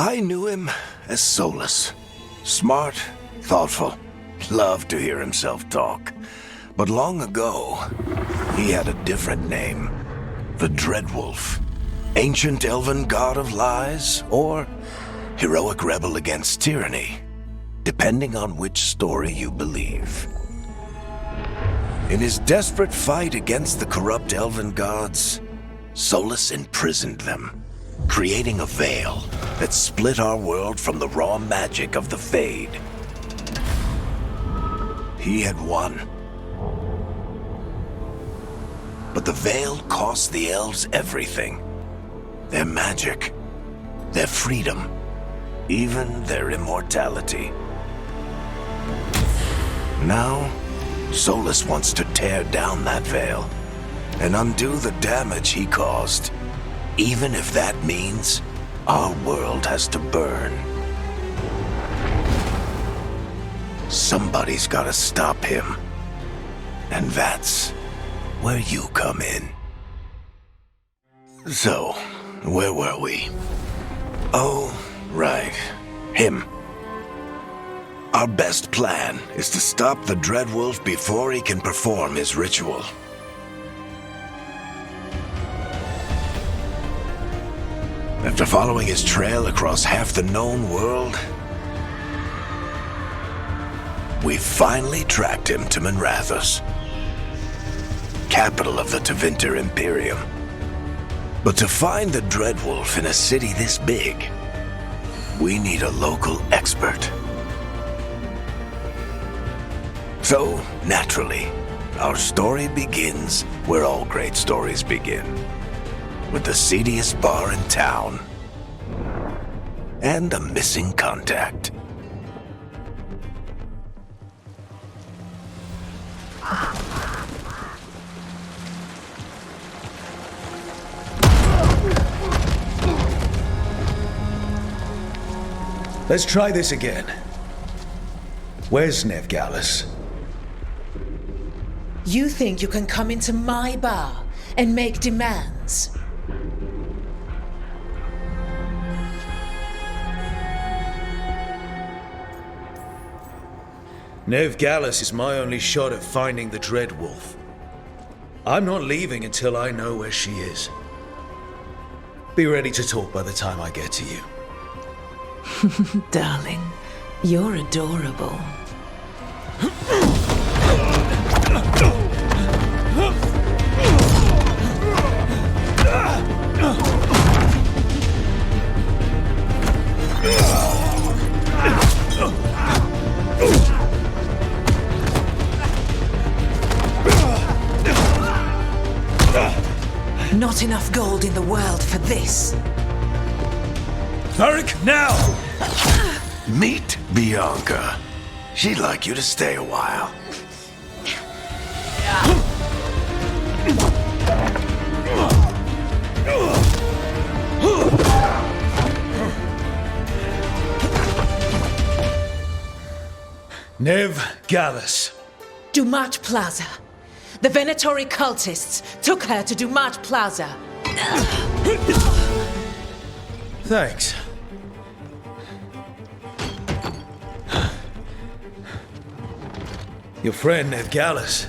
I knew him as Solus. Smart, thoughtful, loved to hear himself talk. But long ago, he had a different name. The Dreadwolf. Ancient elven god of lies, or heroic rebel against tyranny, depending on which story you believe. In his desperate fight against the corrupt elven gods, Solus imprisoned them, creating a veil that split our world from the raw magic of the Fade. He had won. But the veil cost the elves everything. Their magic, their freedom, even their immortality. Now, Solus wants to tear down that veil and undo the damage he caused, even if that means our world has to burn. Somebody's gotta stop him, and that's where you come in. So, where were we? Oh, right. Him. Our best plan is to stop the Dreadwolf before he can perform his ritual. After following his trail across half the known world, we finally tracked him to Minrathous, capital of the Tevinter Imperium. But to find the Dreadwolf in a city this big, we need a local expert. So, naturally, our story begins where all great stories begin, with the seediest bar in town and a missing contact. Let's try this again. Where's Neve, Gallus? You think you can come into my bar and make demands? Neve Gallus is my only shot at finding the Dreadwolf. I'm not leaving until I know where she is. Be ready to talk by the time I get to you. Darling, you're adorable. Not enough gold in the world for this. Varric, now! Meet Bianca. She'd like you to stay a while. Neve Gallus. Dumat Plaza. The Venatori cultists took her to Dumat Plaza. Thanks. Your friend, Neve Gallus,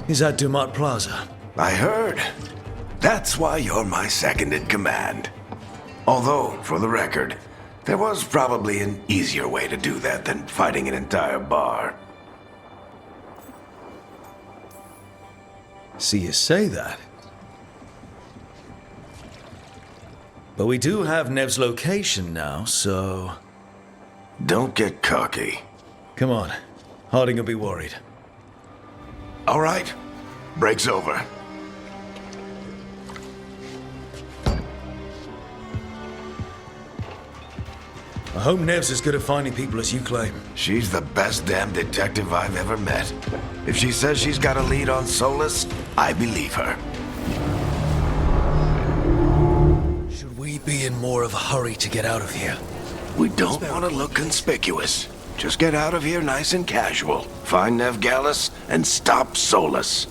is at Dumat Plaza. I heard. That's why you're my second in command. Although, for the record, there was probably an easier way to do that than fighting an entire bar. See you say that. But we do have Neve's location now, so... Don't get cocky. Come on. Harding will be worried. All right. Break's over. I hope Neve's as good at finding people as you claim. She's the best damn detective I've ever met. If she says she's got a lead on Solus, I believe her. Should we be in more of a hurry to get out of here? We don't want to look conspicuous. Just get out of here nice and casual. Find Neve Gallus and stop Solus.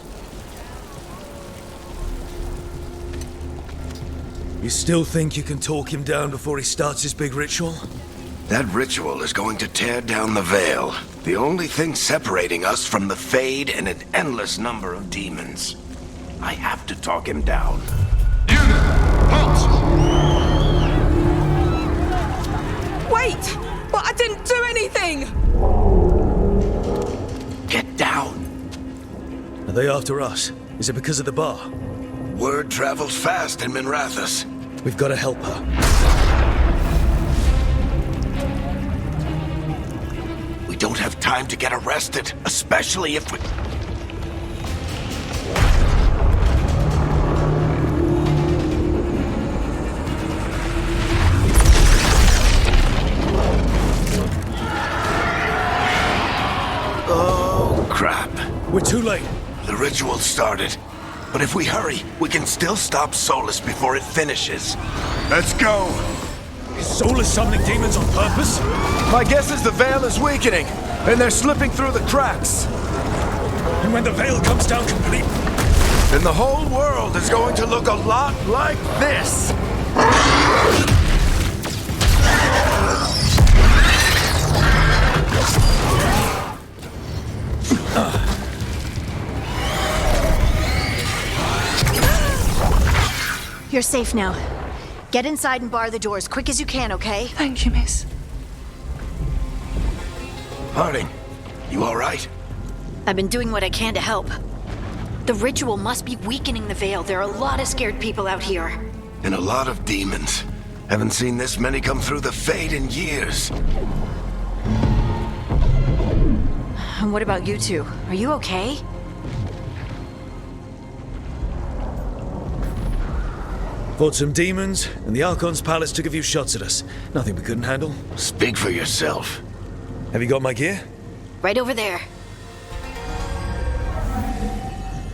You still think you can talk him down before he starts his big ritual? That ritual is going to tear down the Veil. The only thing separating us from the Fade and an endless number of demons. I have to talk him down. Unit, halt! Wait! But I didn't do anything! Get down. Are they after us? Is it because of the bar? Word travels fast in Minrathous. We've got to help her. We don't have time to get arrested, especially if we... Oh, crap. We're too late. The ritual started. But if we hurry, we can still stop Solus before it finishes. Let's go! Is Solus summoning demons on purpose? My guess is the Veil is weakening, and they're slipping through the cracks. And when the Veil comes down complete... Then the whole world is going to look a lot like this! You're safe now. Get inside and bar the door as quick as you can, okay? Thank you, miss. Harding, you all right? I've been doing what I can to help. The ritual must be weakening the Veil. There are a lot of scared people out here. And a lot of demons. Haven't seen this many come through the Fade in years. And what about you two? Are you okay? Fought some demons, and the Archon's palace took a few shots at us. Nothing we couldn't handle. Speak for yourself. Have you got my gear? Right over there.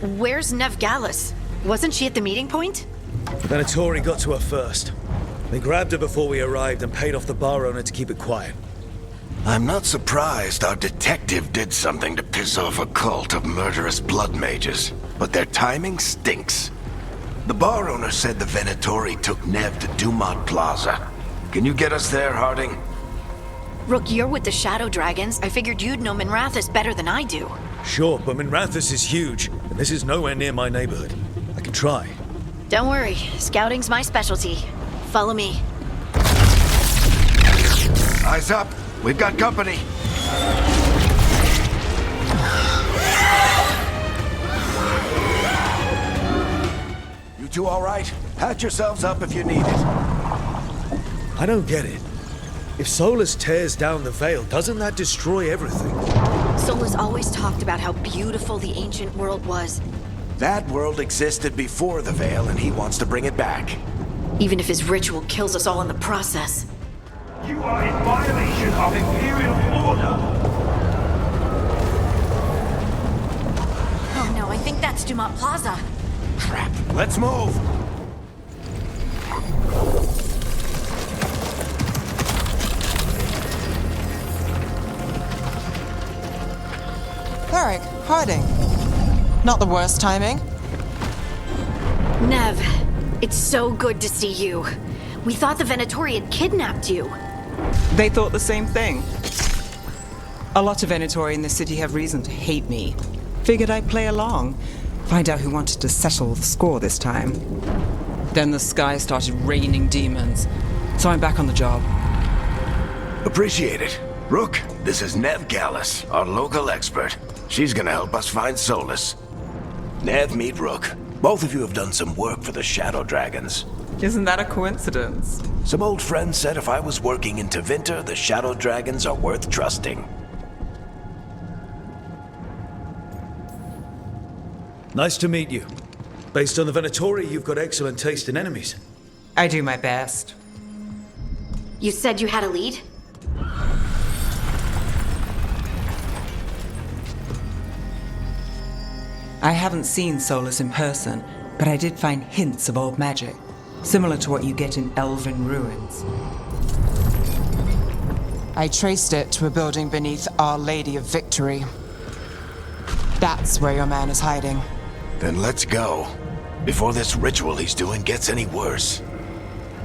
Where's Neve Gallus? Wasn't she at the meeting point? The Venatori got to her first. They grabbed her before we arrived and paid off the bar owner to keep it quiet. I'm not surprised our detective did something to piss off a cult of murderous blood mages, but their timing stinks. The bar owner said the Venatori took Neve to Dumont Plaza. Can you get us there, Harding? Rook, you're with the Shadow Dragons. I figured you'd know Minrathous better than I do. Sure, but Minrathous is huge, and this is nowhere near my neighborhood. I can try. Don't worry, scouting's my specialty. Follow me. Eyes up. We've got company. You two all right? Patch yourselves up if you need it. I don't get it. If Solus tears down the Veil, doesn't that destroy everything? Solus always talked about how beautiful the ancient world was. That world existed before the Veil, and he wants to bring it back. Even if his ritual kills us all in the process. You are in violation of Imperial order! Oh no, I think that's Dumont Plaza. Crap. Let's move. Varric, Harding. Not the worst timing. Neve, it's so good to see you. We thought the Venatori had kidnapped you. They thought the same thing. A lot of Venatori in the city have reason to hate me. Figured I'd play along. Find out who wanted to settle the score this time. Then the sky started raining demons. So I'm back on the job. Appreciate it. Rook, this is Neve Gallus, our local expert. She's gonna help us find Solus. Neve, meet Rook. Both of you have done some work for the Shadow Dragons. Isn't that a coincidence? Some old friends said if I was working in Tevinter, the Shadow Dragons are worth trusting. Nice to meet you. Based on the Venatori, you've got excellent taste in enemies. I do my best. You said you had a lead? I haven't seen Solus in person, but I did find hints of old magic, similar to what you get in elven ruins. I traced it to a building beneath Our Lady of Victory. That's where your man is hiding. Then let's go. Before this ritual he's doing gets any worse.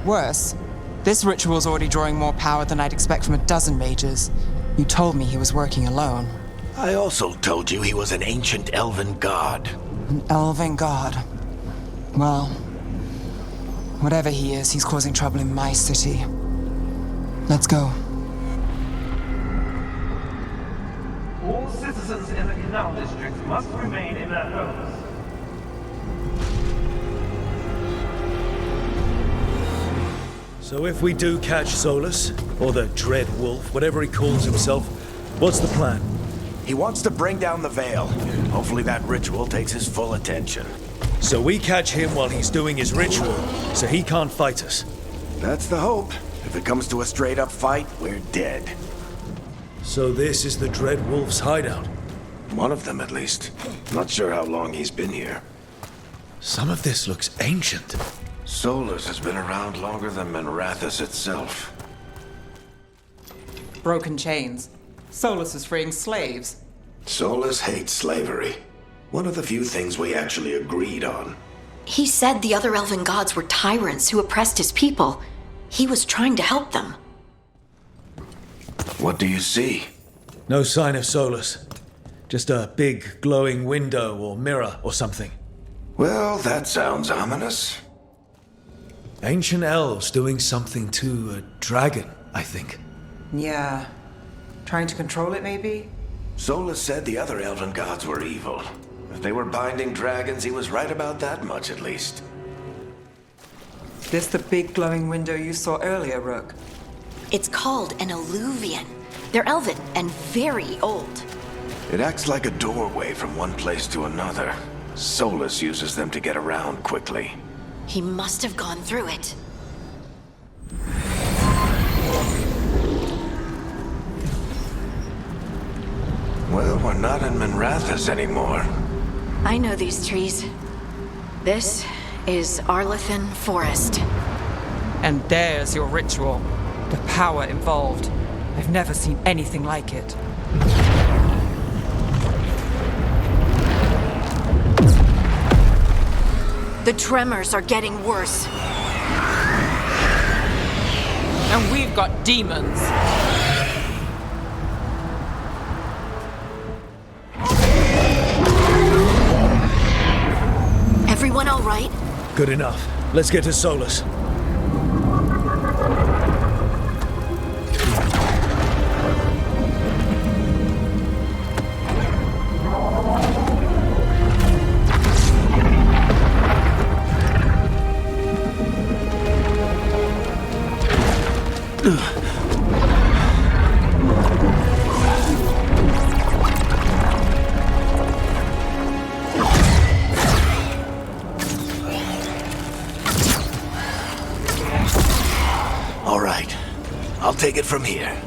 Worse, this ritual's already drawing more power than I'd expect from a dozen mages. You told me he was working alone. I also told you he was an ancient elven god. An elven god. Well, whatever he is, he's causing trouble in my city. Let's go. All citizens in the Canal District must remain in their homes. So if we do catch Solus, or the Dread Wolf, whatever he calls himself, what's the plan? He wants to bring down the Veil. Hopefully that ritual takes his full attention. So we catch him while he's doing his ritual, so he can't fight us. That's the hope. If it comes to a straight-up fight, we're dead. So this is the Dread Wolf's hideout. One of them, at least. Not sure how long he's been here. Some of this looks ancient. Solus has been around longer than Minrathous itself. Broken chains. Solus is freeing slaves. Solus hates slavery. One of the few things we actually agreed on. He said the other elven gods were tyrants who oppressed his people. He was trying to help them. What do you see? No sign of Solus. Just a big glowing window or mirror or something. Well, that sounds ominous. Ancient elves doing something to a dragon, I think. Yeah. Trying to control it, maybe? Solus said the other elven gods were evil. If they were binding dragons, he was right about that much, at least. This the big glowing window you saw earlier, Rook? It's called an eluvian. They're elven and very old. It acts like a doorway from one place to another. Solus uses them to get around quickly. He must have gone through it. Well, we're not in Minrathous anymore. I know these trees. This is Arlethan Forest. And there's your ritual. The power involved. I've never seen anything like it. The tremors are getting worse. And we've got demons. Everyone all right? Good enough. Let's get to Solus. All right. I'll take it from here.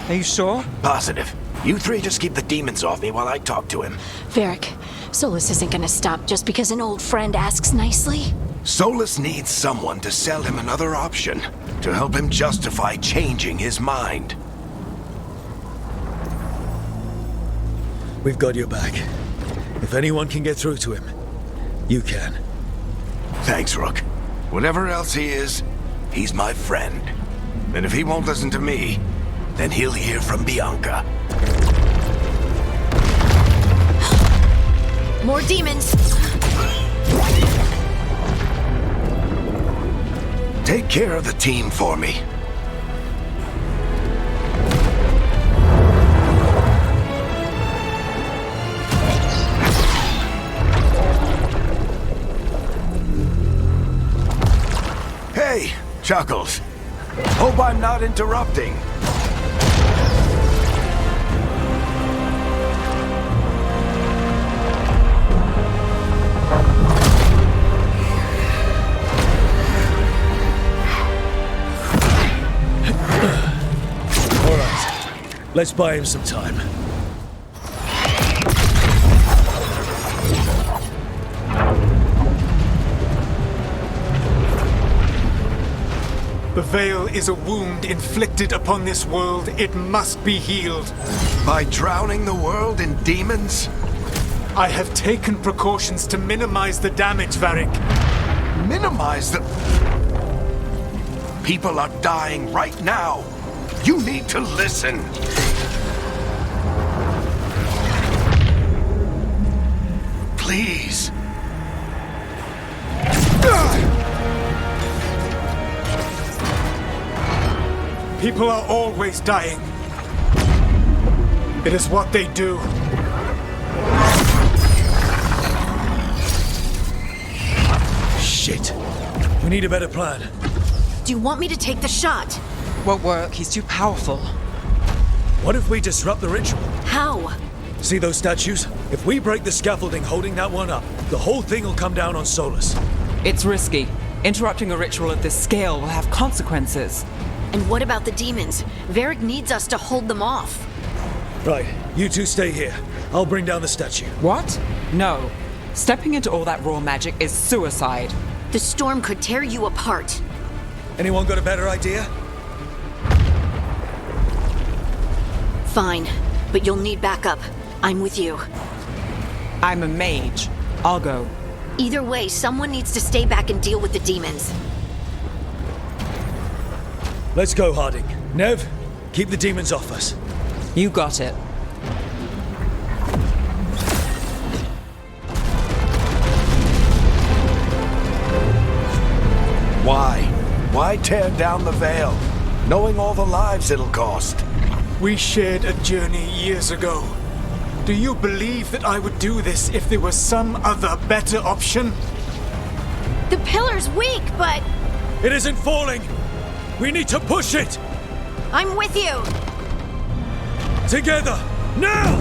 Are you sure? Positive. You three just keep the demons off me while I talk to him. Varric, Solus isn't gonna stop just because an old friend asks nicely. Solus needs someone to sell him another option, to help him justify changing his mind. We've got your back. If anyone can get through to him, you can. Thanks, Rook. Whatever else he is, he's my friend. And if he won't listen to me, then he'll hear from Bianca. More demons! Take care of the team for me. Hey, Chuckles. Hope I'm not interrupting. All right. Let's buy him some time. The Veil is a wound inflicted upon this world. It must be healed. By drowning the world in demons? I have taken precautions to minimize the damage, Varric. minimize the... People are dying right now. You need to listen. Please. People are always dying. It is what they do. Shit. We need a better plan. Do you want me to take the shot? Won't work, he's too powerful. What if we disrupt the ritual? How? See those statues? If we break the scaffolding holding that one up, the whole thing will come down on Solus. It's risky. Interrupting a ritual of this scale will have consequences. And what about the demons? Varric needs us to hold them off. Right, you two stay here. I'll bring down the statue. What? No. Stepping into all that raw magic is suicide. The storm could tear you apart. Anyone got a better idea? Fine, but you'll need backup. I'm with you. I'm a mage. I'll go. Either way, someone needs to stay back and deal with the demons. Let's go, Harding. Neve, keep the demons off us. You got it. Why? Why tear down the Veil, knowing all the lives it'll cost? We shared a journey years ago. Do you believe that I would do this if there was some other better option? The pillar's weak, but It isn't falling! We need to push it! I'm with you! Together! Now!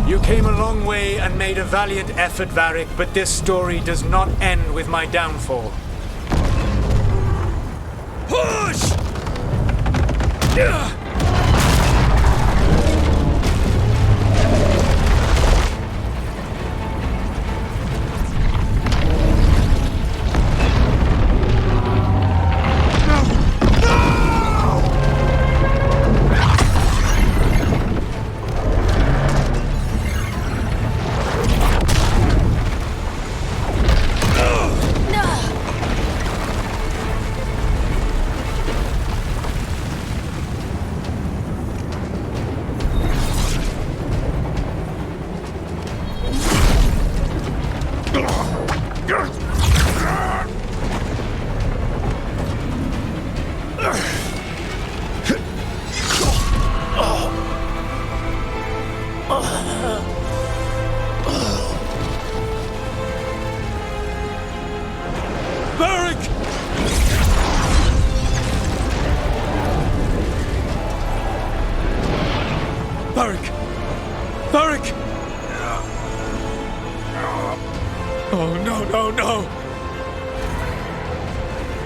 You came a long way and made a valiant effort, Varric, but this story does not end with my downfall. Push! No!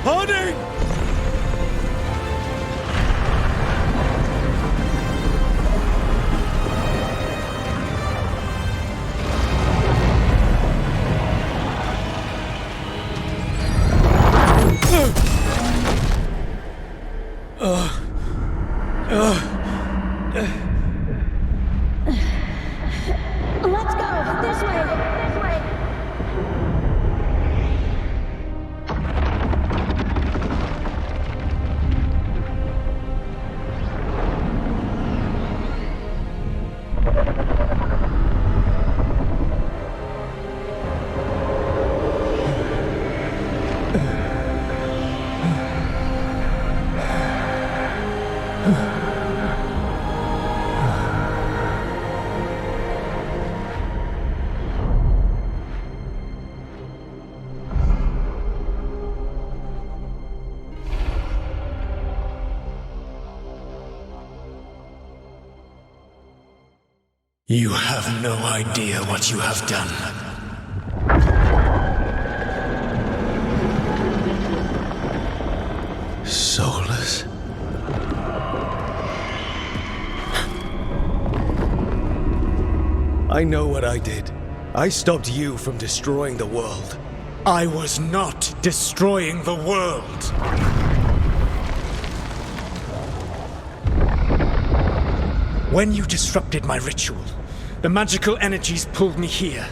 Harding! Let's go! This way! This way! You have no idea what you have done. Solus? I know what I did. I stopped you from destroying the world. I was not destroying the world. When you disrupted my ritual, the magical energies pulled me here,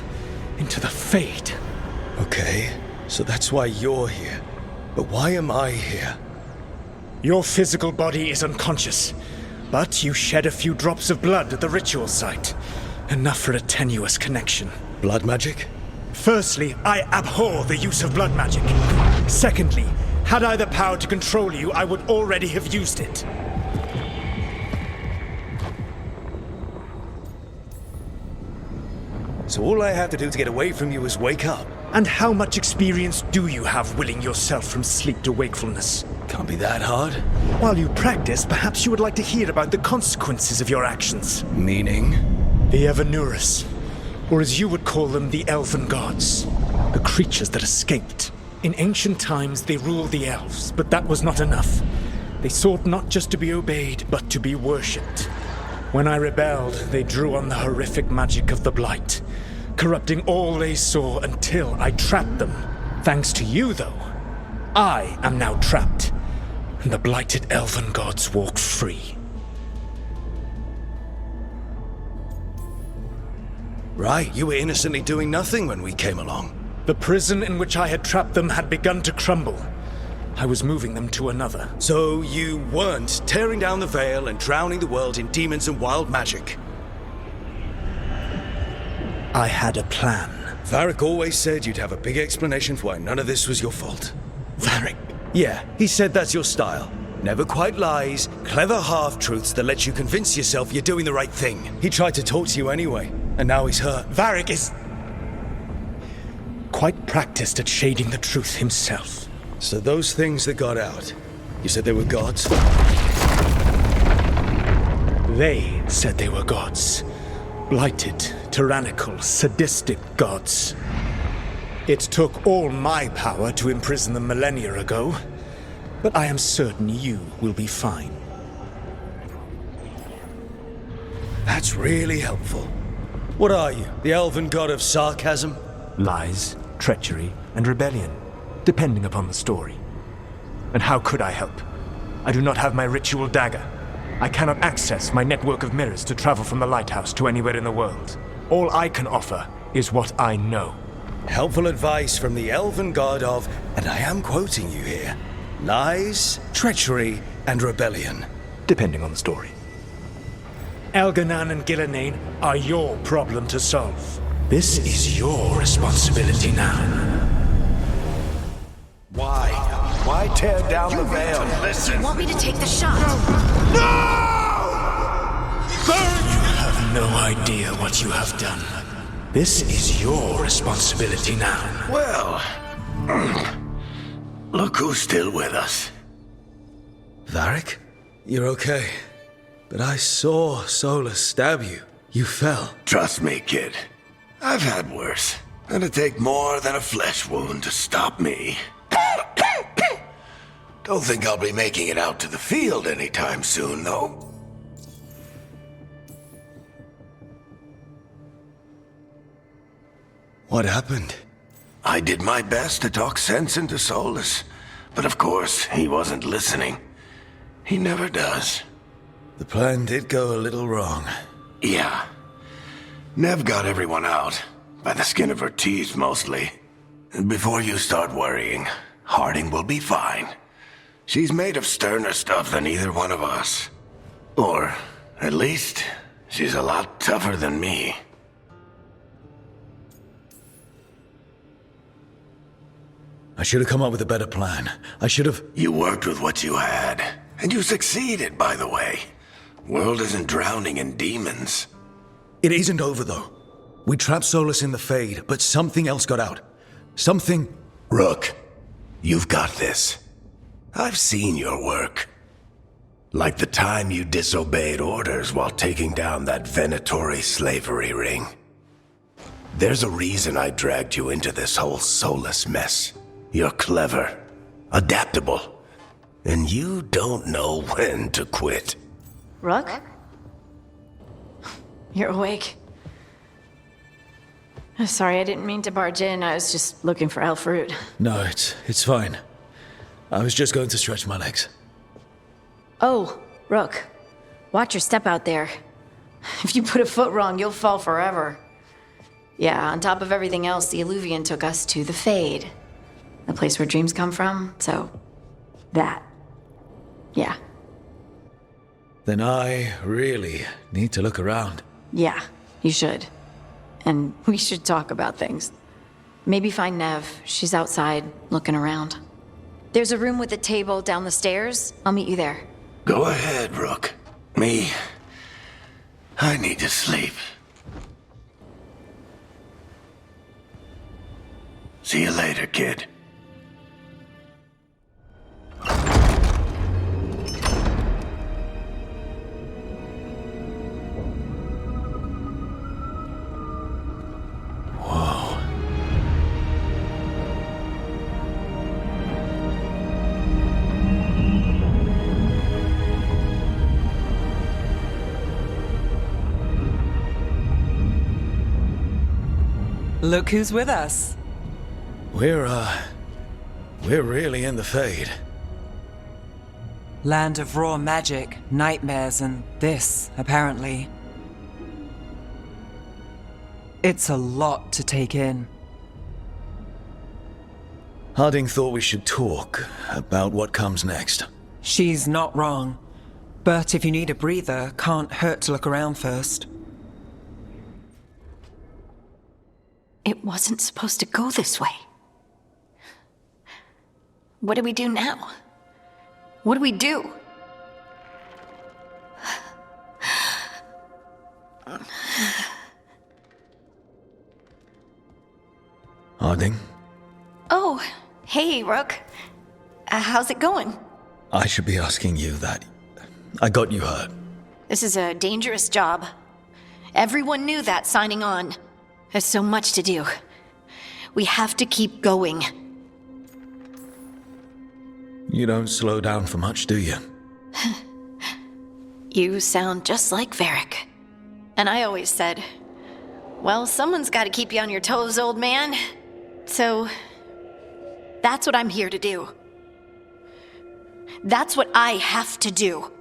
into the Fade. Okay. So that's why you're here. But why am I here? Your physical body is unconscious, but you shed a few drops of blood at the ritual site. Enough for a tenuous connection. Blood magic? Firstly, I abhor the use of blood magic. Secondly, had I the power to control you, I would already have used it. So all I have to do to get away from you is wake up? And how much experience do you have willing yourself from sleep to wakefulness? Can't be that hard. While you practice, perhaps you would like to hear about the consequences of your actions. Meaning? The Evanurus, or as you would call them, the Elven Gods. The creatures that escaped. In ancient times, they ruled the elves, but that was not enough. They sought not just to be obeyed, but to be worshipped. When I rebelled, they drew on the horrific magic of the Blight, corrupting all they saw until I trapped them. Thanks to you, though, I am now trapped, and the blighted Elven Gods walk free. Right, you were innocently doing nothing when we came along. The prison in which I had trapped them had begun to crumble. I was moving them to another. So you weren't tearing down the veil and drowning the world in demons and wild magic? I had a plan. Varric always said you'd have a big explanation for why none of this was your fault. Varric? Yeah, he said that's your style. Never quite lies, clever half-truths that let you convince yourself you're doing the right thing. He tried to talk to you anyway, and now he's hurt. Varric is quite practiced at shading the truth himself. So those things that got out, you said they were gods? They said they were gods. Blighted, tyrannical, sadistic gods. It took all my power to imprison them millennia ago, but I am certain you will be fine. That's really helpful. What are you, the elven god of sarcasm? Lies, treachery, and rebellion, depending upon the story. And how could I help? I do not have my ritual dagger. I cannot access my network of mirrors to travel from the Lighthouse to anywhere in the world. All I can offer is what I know. Helpful advice from the elven god of, and I am quoting you here, lies, treachery, and rebellion. Depending on the story. Elganan and Gillenane are your problem to solve. This is your responsibility now. Why? Why tear down the veil? Do you want me to take the shot? You have no idea what you have done. This is your responsibility now. Well, look who's still with us. Varric? You're okay. But I saw Solus stab you. You fell. Trust me, kid. I've had worse. It'd take more than a flesh wound to stop me. Don't think I'll be making it out to the field anytime soon, though. What happened? I did my best to talk sense into Solus, but of course, he wasn't listening. He never does. The plan did go a little wrong. Yeah. Neve got everyone out, by the skin of her teeth mostly. And before you start worrying, Harding will be fine. She's made of sterner stuff than either one of us. Or, at least, she's a lot tougher than me. I should have come up with a better plan. I should have... You worked with what you had, and you succeeded, by the way. World isn't drowning in demons. It isn't over, though. We trapped Solus in the Fade, but something else got out. Something... Rook, you've got this. I've seen your work. Like the time you disobeyed orders while taking down that Venatori slavery ring. There's a reason I dragged you into this whole Solus mess. You're clever, adaptable, and you don't know when to quit. Rook? You're awake. Sorry, I didn't mean to barge in. I was just looking for elf fruit. No, it's fine. I was just going to stretch my legs. Oh, Rook. Watch your step out there. If you put a foot wrong, you'll fall forever. Yeah, on top of everything else, the eluvian took us to the Fade. the place where dreams come from, so that. Yeah. Then I really need to look around. Yeah, you should. And we should talk about things. Maybe find Neve. She's outside, looking around. There's a room with a table down the stairs. I'll meet you there. Go ahead, Rook. Me, I need to sleep. See you later, kid. Look who's with us. We're really in the Fade. Land of raw magic, nightmares, and this, apparently. It's a lot to take in. Harding thought we should talk about what comes next. She's not wrong. But if you need a breather, can't hurt to look around first. It wasn't supposed to go this way. What do we do now? What do we do? Harding? Oh, hey, Rook. How's it going? I should be asking you that. I got you hurt. This is a dangerous job. Everyone knew that signing on. There's so much to do. We have to keep going. You don't slow down for much, do you? You sound just like Varric. And I always said, well, someone's got to keep you on your toes, old man. So, that's what I'm here to do. That's what I have to do.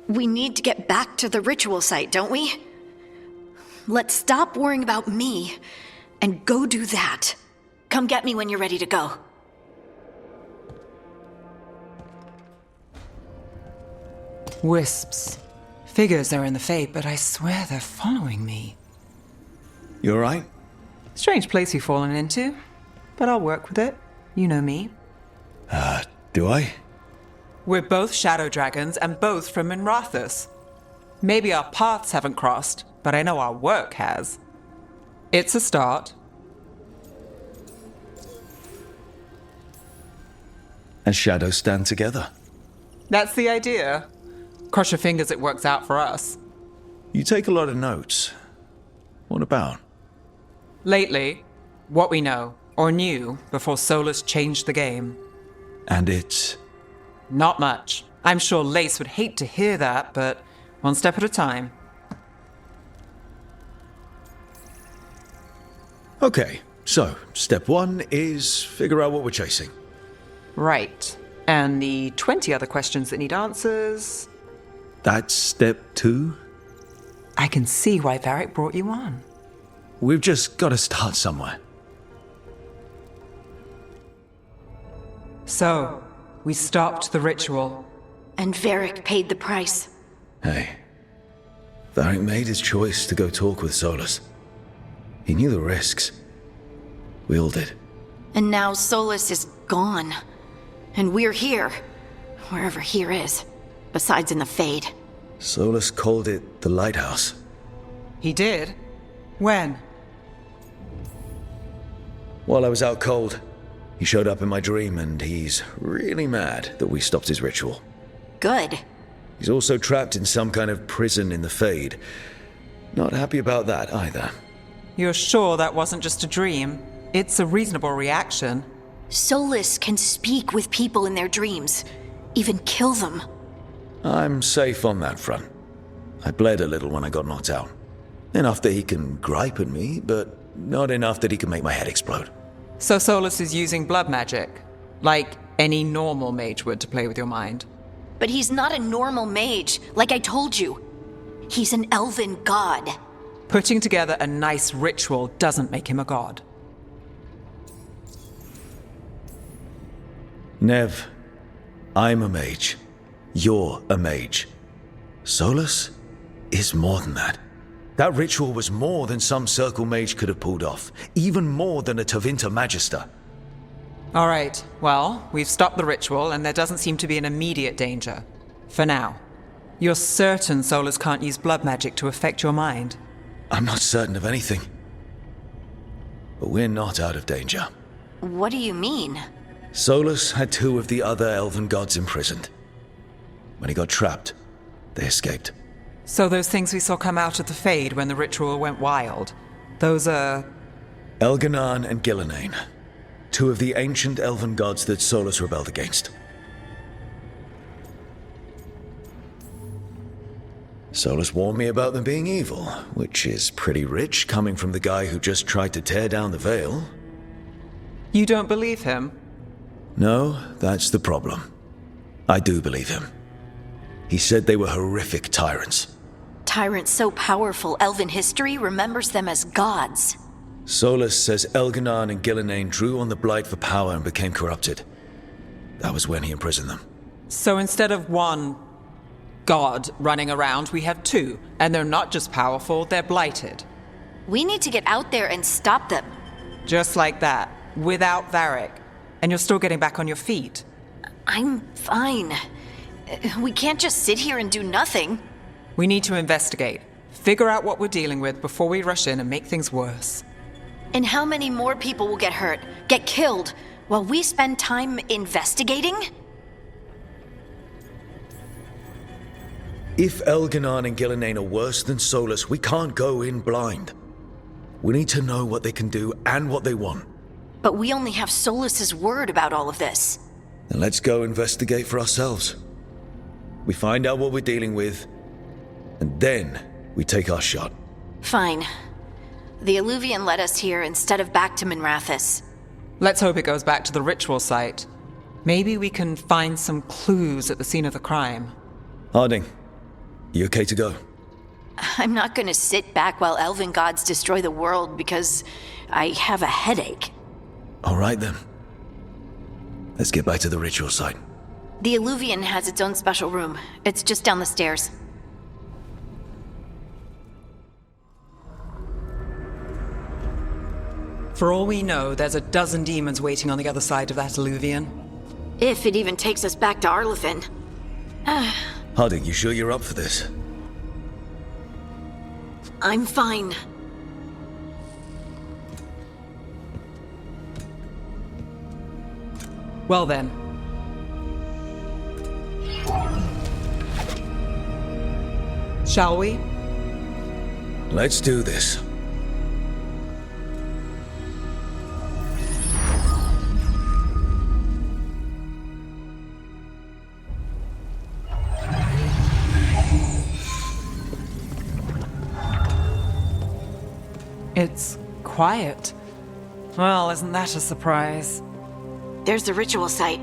We need to get back to the ritual site, don't we? Let's stop worrying about me and go do that. Come get me when you're ready to go. Wisps. Figures are in the Fade, but I swear they're following me. You alright? Strange place you've fallen into, but I'll work with it. You know me. Do I? We're both shadow dragons and both from Minrathous. Maybe our paths haven't crossed, but I know our work has. It's a start. And shadows stand together. That's the idea. Cross your fingers it works out for us. You take a lot of notes. What about? Lately, what we know, or knew, before Solus changed the game. And it's... Not much. I'm sure Lace would hate to hear that, but one step at a time. Okay, so step 1 is figure out what we're chasing. Right. And the 20 other questions that need answers... That's step 2? I can see why Varric brought you on. We've just got to start somewhere. So, we stopped the ritual. And Varric paid the price. Hey, Varric made his choice to go talk with Solus. He knew the risks. We all did. And now Solus is gone. And we're here. Wherever here is. Besides in the Fade. Solus called it the Lighthouse. He did? When? While I was out cold, he showed up in my dream and he's really mad that we stopped his ritual. Good. He's also trapped in some kind of prison in the Fade. Not happy about that either. You're sure that wasn't just a dream? It's a reasonable reaction. Solus can speak with people in their dreams. Even kill them. I'm safe on that front. I bled a little when I got knocked out. Enough that he can gripe at me, but not enough that he can make my head explode. So Solus is using blood magic, like any normal mage would to play with your mind. But he's not a normal mage, like I told you. He's an elven god. Putting together a nice ritual doesn't make him a god. Neve, I'm a mage. You're a mage. Solus is more than that. That ritual was more than some circle mage could have pulled off. Even more than a Tevinter Magister. All right, well, we've stopped the ritual, and there doesn't seem to be an immediate danger. For now. You're certain Solus can't use blood magic to affect your mind? I'm not certain of anything. But we're not out of danger. What do you mean? Solus had 2 of the other elven gods imprisoned. When he got trapped, they escaped. So those things we saw come out of the Fade when the ritual went wild, those are... Elganan and Gillenane. 2 of the ancient elven gods that Solus rebelled against. Solus warned me about them being evil, which is pretty rich coming from the guy who just tried to tear down the Veil. You don't believe him? No, that's the problem. I do believe him. He said they were horrific tyrants. Tyrants so powerful, elven history remembers them as gods. Solus says Elganan and Gillenane drew on the Blight for power and became corrupted. That was when he imprisoned them. So instead of 1 god running around, we have 2. And they're not just powerful, they're blighted. We need to get out there and stop them. Just like that, without Varric. And you're still getting back on your feet. I'm fine. We can't just sit here and do nothing. We need to investigate. Figure out what we're dealing with before we rush in and make things worse. And how many more people will get hurt, get killed, while we spend time investigating? If Elganan and Gillenane are worse than Solus, we can't go in blind. We need to know what they can do and what they want. But we only have Solus's word about all of this. Then let's go investigate for ourselves. We find out what we're dealing with, and then we take our shot. Fine. The eluvian led us here instead of back to Minrathous. Let's hope it goes back to the ritual site. Maybe we can find some clues at the scene of the crime. Harding, you okay to go? I'm not gonna sit back while elven gods destroy the world because I have a headache. All right then. Let's get back to the ritual site. The eluvian has its own special room. It's just down the stairs. For all we know, there's a dozen demons waiting on the other side of that eluvian. If it even takes us back to Arlethan. Harding, you sure you're up for this? I'm fine. Well then. Shall we? Let's do this. It's quiet. Well, isn't that a surprise? There's the ritual site.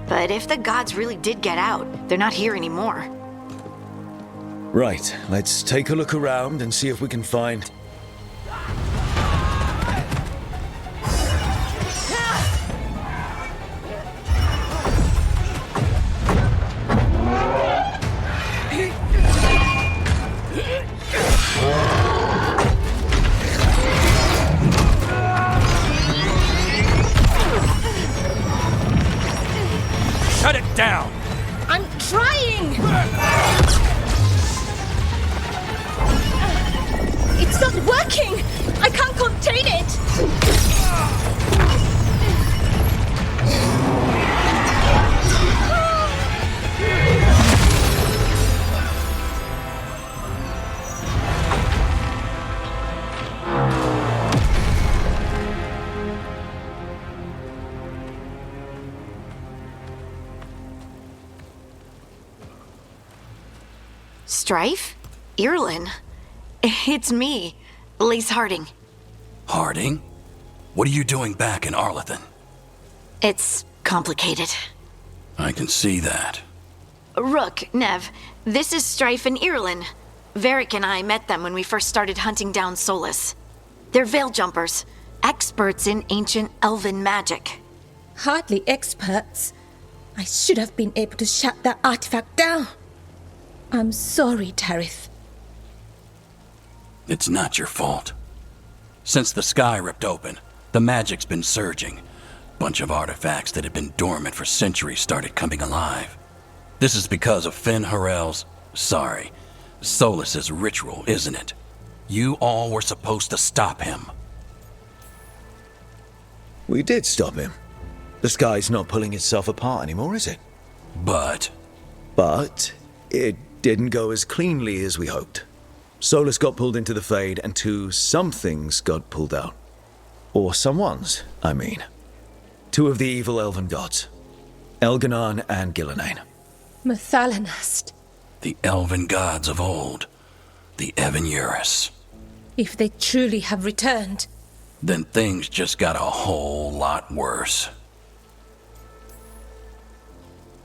But if the gods really did get out, they're not here anymore. Right, let's take a look around and see if we can find... Shut it down! I'm trying! It's not working! I can't contain it! Strife? Irlin? It's me, Lace Harding. Harding? What are you doing back in Arlethan? It's complicated. I can see that. Rook, Neve, this is Strife and Irlin. Varric and I met them when we first started hunting down Solus. They're Veil Jumpers. experts in ancient elven magic. Hardly experts. I should have been able to shut that artifact down. I'm sorry, Tarith. It's not your fault. Since the sky ripped open, the magic's been surging. Bunch of artifacts that had been dormant for centuries started coming alive. This is because of Solus's ritual, isn't it? You all were supposed to stop him. We did stop him. The sky's not pulling itself apart anymore, is it? But it didn't go as cleanly as we hoped. Solus got pulled into the Fade, and some things got pulled out. Or someone's, I mean. 2 of the evil elven gods. Elganan and Gillenane. Mathalanast. the elven gods of old, the Evanuris. If they truly have returned, Then things just got a whole lot worse.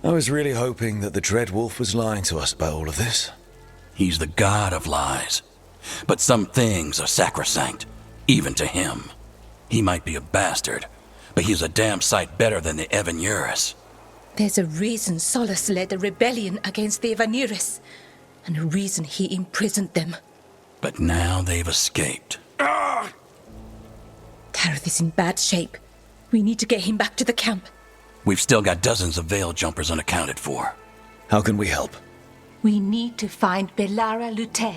I was really hoping that the Dread Wolf was lying to us about all of this. He's the god of lies. But some things are sacrosanct, even to him. He might be a bastard, but he's a damn sight better than the Evanuris. there's a reason Solus led a rebellion against the Evanuris, and a reason he imprisoned them. But now they've escaped. Tareth is in bad shape. We need to get him back to the camp. We've still got dozens of veil jumpers unaccounted for. How can we help? We need to find Belara Lute.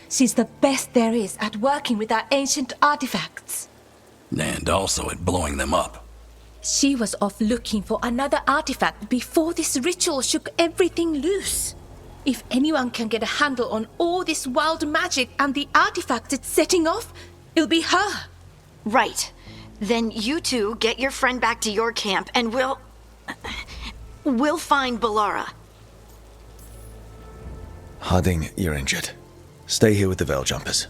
She's the best there is at working with our ancient artifacts. And also at blowing them up. She was off looking for another artifact before this ritual shook everything loose. If anyone can get a handle on all this wild magic and the artifacts it's setting off, it'll be her. Right. Then you two get your friend back to your camp and we'll find Belara. Harding, you're injured. Stay here with the veil jumpers.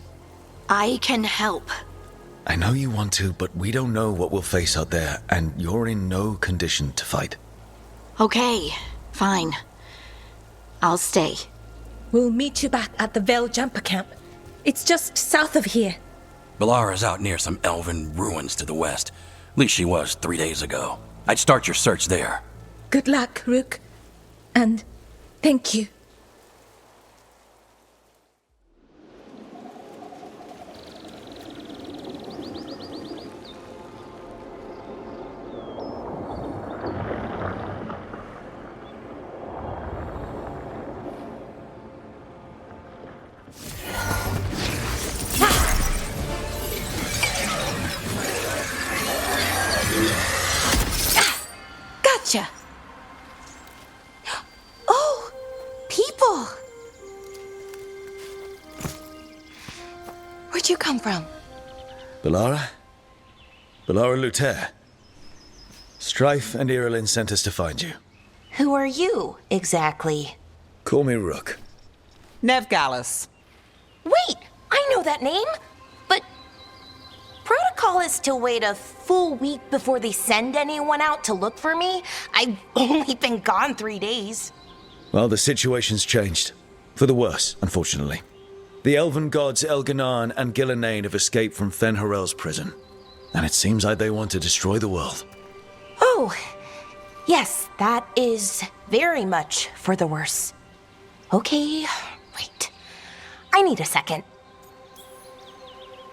I can help. I know you want to, but we don't know what we'll face out there, and you're in no condition to fight. Okay, fine. I'll stay. We'll meet you back at the Veil Jumper camp. It's just south of here. Belara's out near some elven ruins to the west. At least she was 3 days ago. I'd start your search there. Good luck, Rook. And thank you. Gotcha. Oh, people. Where'd you come from? Belara? Belara Luther. Strife and Irilyn sent us to find you. Who are you, exactly? Call me Rook. Neve Gallus. Wait, I know that name! But protocol is to wait a full week before they send anyone out to look for me. I've only been gone 3 days. Well, the situation's changed. For the worse, unfortunately. The elven gods Elganan and Gillenane have escaped from Fen'Harel's prison. And it seems like they want to destroy the world. Oh, yes, that is very much for the worse. Okay, wait. I need a second.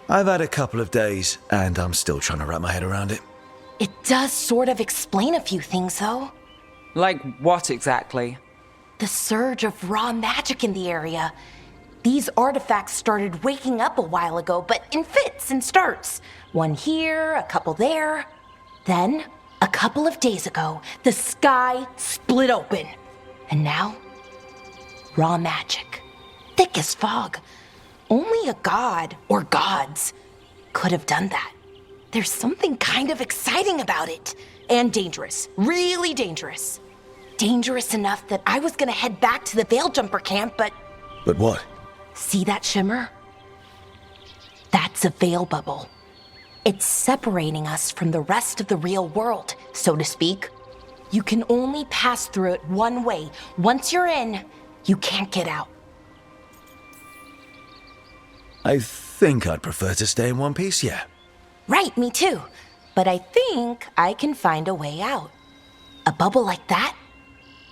I've had a couple of days, and I'm still trying to wrap my head around it. It does sort of explain a few things, though. Like what exactly? The surge of raw magic in the area. These artifacts started waking up a while ago, but in fits and starts. One here, a couple there. Then, a couple of days ago, the sky split open. And now, raw magic. Thick as fog. Only a god, or gods, could have done that. There's something kind of exciting about it. And dangerous. Really dangerous. Dangerous enough that I was gonna head back to the Veil Jumper camp, but... But what? See that shimmer? That's a veil bubble. It's separating us from the rest of the real world, so to speak. You can only pass through it one way. Once you're in, you can't get out. I think I'd prefer to stay in one piece, yeah. Right, me too. But I think I can find a way out. A bubble like that?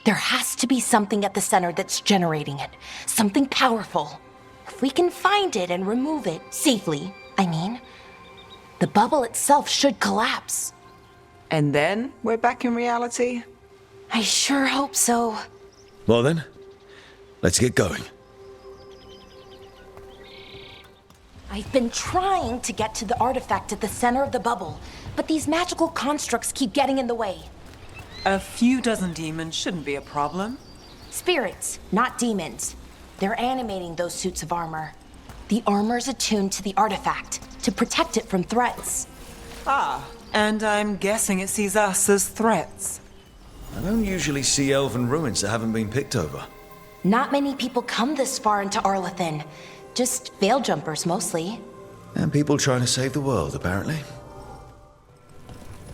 There has to be something at the center that's generating it. Something powerful. If we can find it and remove it, safely, I mean, the bubble itself should collapse. And then we're back in reality? I sure hope so. Well then, let's get going. I've been trying to get to the artifact at the center of the bubble, but these magical constructs keep getting in the way. A few dozen demons shouldn't be a problem. Spirits, not demons. They're animating those suits of armor. The armor's attuned to the artifact to protect it from threats. Ah, and I'm guessing it sees us as threats. I don't usually see elven ruins that haven't been picked over. Not many people come this far into Arlathan. Just veil jumpers, mostly. And people trying to save the world, apparently.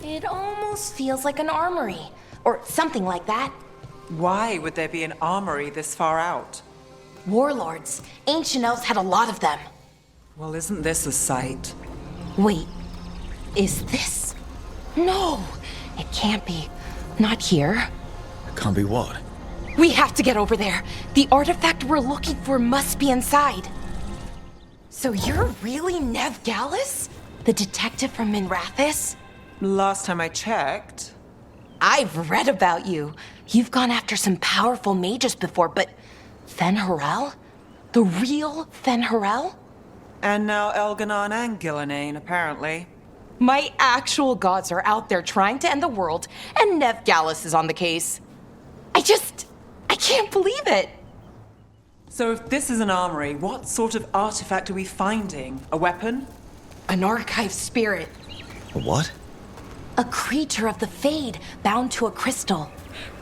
It almost feels like an armory, or something like that. Why would there be an armory this far out? Warlords. Ancient elves had a lot of them. Well, isn't this a sight? Wait, is this? No, it can't be. Not here. It can't be what? We have to get over there. The artifact we're looking for must be inside. So you're really Neve Gallus? The detective from Minrathis? Last time I checked. I've read about you. You've gone after some powerful mages before, but Fen'Harel? The real Fen'Harel? And now Elganon and Gillenane, apparently. My actual gods are out there trying to end the world, and Neve Gallus is on the case. I can't believe it. So if this is an armory, what sort of artifact are we finding? A weapon? An archive spirit. A what? A creature of the Fade, bound to a crystal.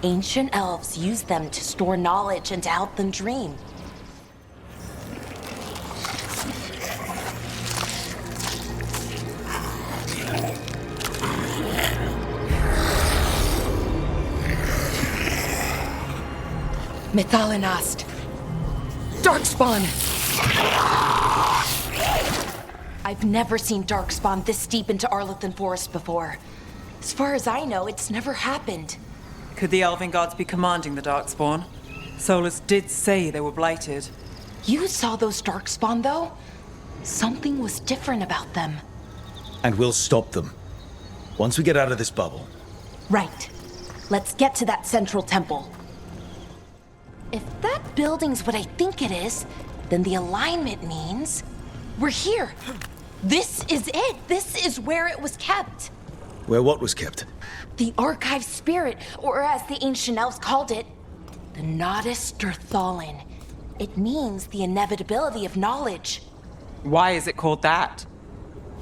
Ancient elves use them to store knowledge and to help them dream. Mythalinast. Darkspawn! I've never seen Darkspawn this deep into Arlathan Forest before. As far as I know, it's never happened. Could the elven gods be commanding the Darkspawn? Solus did say they were blighted. You saw those Darkspawn, though? Something was different about them. And we'll stop them. Once we get out of this bubble. Right. Let's get to that central temple. If that building's what I think it is, then the alignment means we're here. This is it. This is where it was kept. Where what was kept? The archive spirit, or as the ancient elves called it, the Nodus Durthalin. It means the inevitability of knowledge. Why is it called that?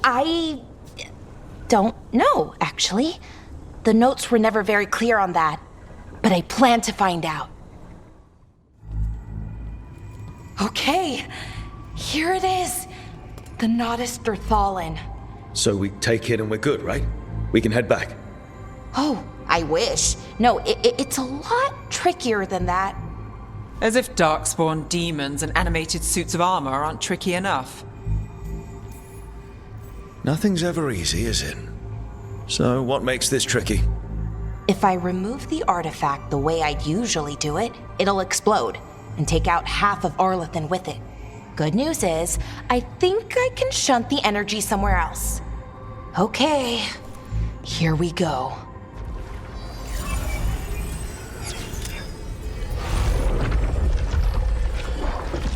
I don't know, actually. The notes were never very clear on that, but I plan to find out. Okay, here it is. The Nodus Durthalin. So we take it and we're good, right? We can head back. Oh, I wish. No, it's a lot trickier than that. As if Darkspawn demons and animated suits of armor aren't tricky enough. Nothing's ever easy, is it? So what makes this tricky? If I remove the artifact the way I'd usually do it, it'll explode and take out half of Arlathan with it. Good news is, I think I can shunt the energy somewhere else. Okay, here we go.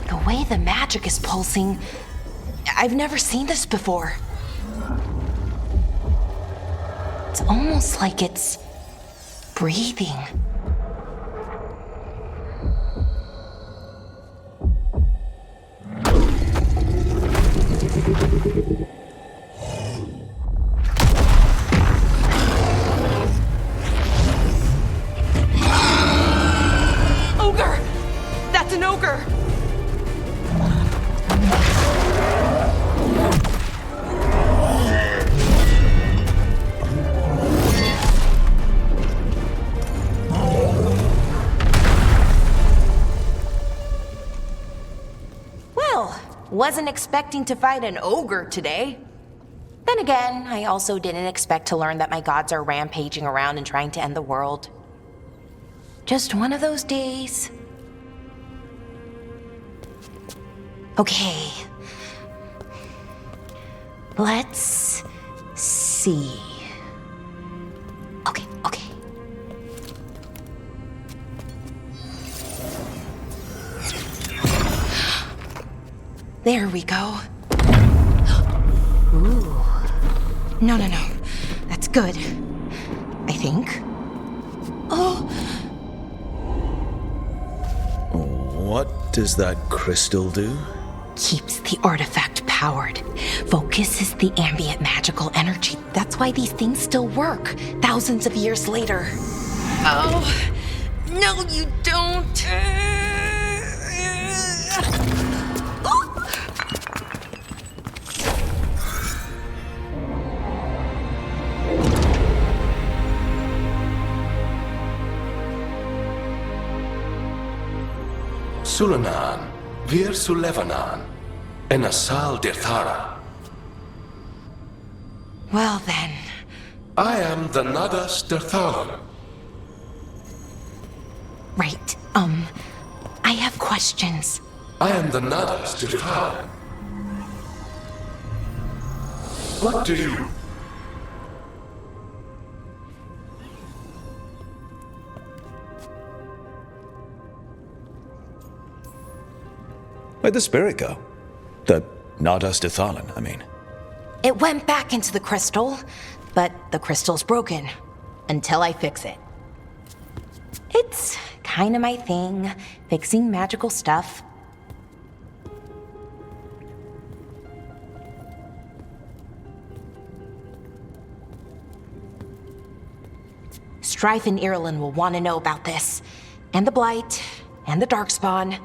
The way the magic is pulsing, I've never seen this before. It's almost like it's breathing. Ogre! That's an ogre! Well, wasn't expecting to fight an ogre today. Then again, I also didn't expect to learn that my gods are rampaging around and trying to end the world. Just one of those days. Okay. Let's see. Okay. There we go. Ooh. No. That's good. I think. Oh! What does that crystal do? Keeps the artifact powered. Focuses the ambient magical energy. That's why these things still work, thousands of years later. Oh! No, you don't! Sulanan, Vir Sulevanan, and Asal Dirthara. Well then. I am the Nadas Dirthalan. Right, I have questions. I am the Nadas Dirthalan. What do you... Where'd the spirit go? The Nadas Dithalan, I mean. It went back into the crystal, but the crystal's broken. Until I fix it. It's kinda my thing, fixing magical stuff. Strife and Irulan will want to know about this. And the Blight, and the Darkspawn.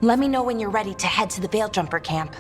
Let me know when you're ready to head to the Veil Jumper camp.